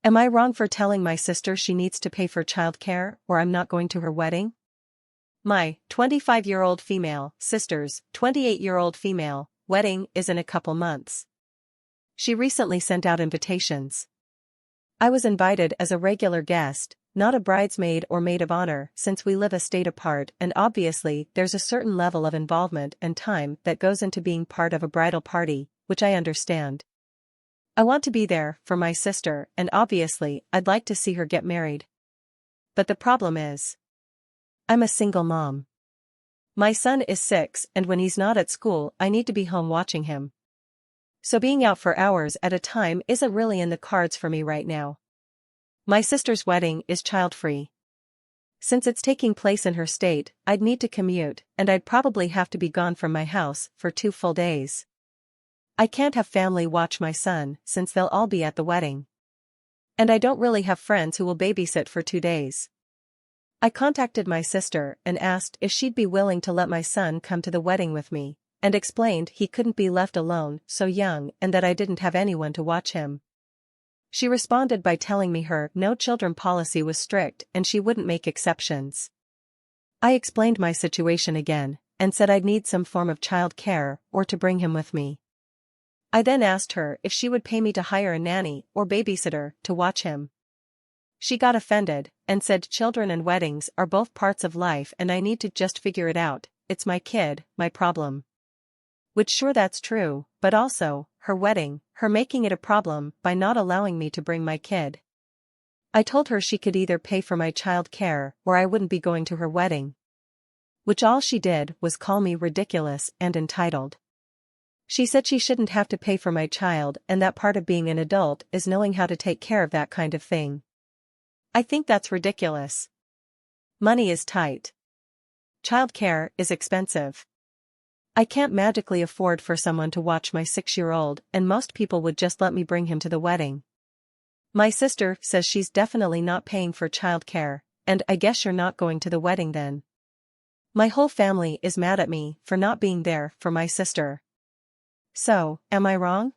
Am I wrong for telling my sister she needs to pay for childcare or I'm not going to her wedding? My 25-year-old female sister's 28-year-old female wedding is in a couple months. She recently sent out invitations. I was invited as a regular guest, not a bridesmaid or maid of honor, since we live a state apart and obviously there's a certain level of involvement and time that goes into being part of a bridal party, which I understand. I want to be there for my sister and obviously I'd like to see her get married. But the problem is, I'm a single mom. My son is 6 and when he's not at school I need to be home watching him. So being out for hours at a time isn't really in the cards for me right now. My sister's wedding is child-free. Since it's taking place in her state, I'd need to commute and I'd probably have to be gone from my house for 2 full days. I can't have family watch my son since they'll all be at the wedding. And I don't really have friends who will babysit for 2 days. I contacted my sister and asked if she'd be willing to let my son come to the wedding with me, and explained he couldn't be left alone so young and that I didn't have anyone to watch him. She responded by telling me her no children policy was strict and she wouldn't make exceptions. I explained my situation again, and said I'd need some form of child care or to bring him with me. I then asked her if she would pay me to hire a nanny or babysitter to watch him. She got offended, and said children and weddings are both parts of life and I need to just figure it out, it's my kid, my problem. Which sure that's true, but also, her wedding, her making it a problem by not allowing me to bring my kid. I told her she could either pay for my child care or I wouldn't be going to her wedding. Which all she did was call me ridiculous and entitled. She said she shouldn't have to pay for my child and that part of being an adult is knowing how to take care of that kind of thing. I think that's ridiculous. Money is tight. Childcare is expensive. I can't magically afford for someone to watch my 6-year-old and most people would just let me bring him to the wedding. My sister says she's definitely not paying for childcare, and I guess you're not going to the wedding then. My whole family is mad at me for not being there for my sister. So, am I wrong?